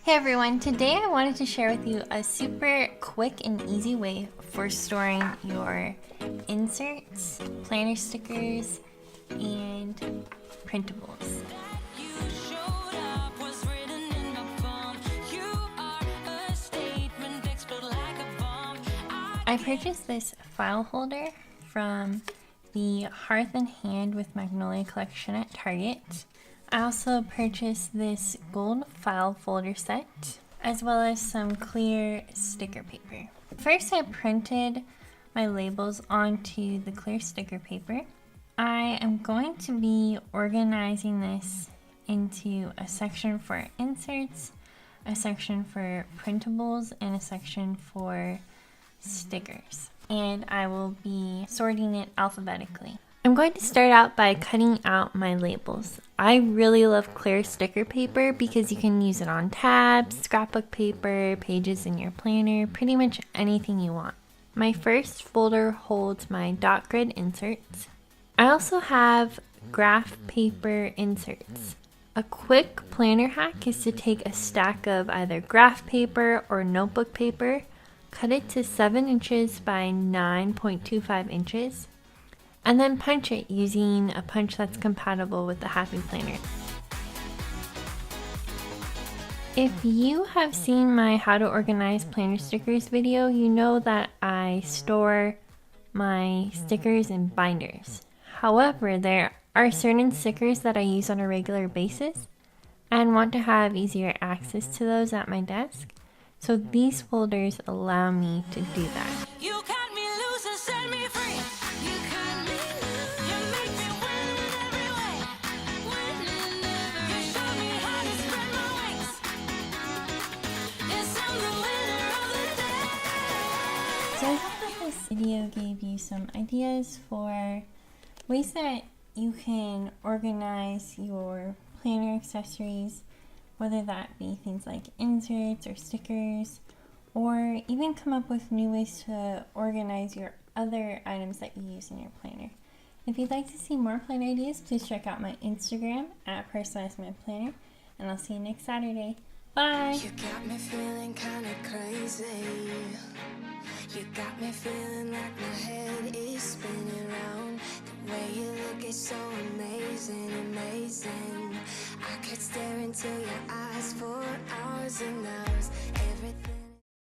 Hey everyone, today I wanted to share with you a super quick and easy way for storing your inserts, planner stickers, and printables. I purchased this file holder from the Hearth and Hand with Magnolia collection at Target. I also purchased this gold file folder set, as well as some clear sticker paper. First, I printed my labels onto the clear sticker paper. I am going to be organizing this into a section for inserts, a section for printables, and a section for stickers. And I will be sorting it alphabetically. I'm going to start out by cutting out my labels. I really love clear sticker paper because you can use it on tabs, scrapbook paper, pages in your planner, pretty much anything you want. My first folder holds my dot grid inserts. I also have graph paper inserts. A quick planner hack is to take a stack of either graph paper or notebook paper, cut it to 7 inches by 9.25 inches, and then punch it using a punch that's compatible with the Happy Planner. If you have seen my How to Organize Planner Stickers video, you know that I store my stickers in binders. However, there are certain stickers that I use on a regular basis and want to have easier access to those at my desk. So these folders allow me to do that. You cut me loose and set me free. You cut me loose. You make me win in every way. Win in every way. You show me how to spread my wings. Yes, I'm the winner of the day. So I hope that this video gave you some ideas for ways that you can organize your planner accessories, whether that be things like inserts or stickers, or even come up with new ways to organize your other items that you use in your planner. If you'd like to see more planner ideas, please check out my Instagram at @personalizedmyplanner, and I'll see you next Saturday. Bye! You got me feeling kinda crazy. You got me feeling like my head is spinning round. The way you look is so amazing, amazing. I could stare into your eyes for hours and hours. Everything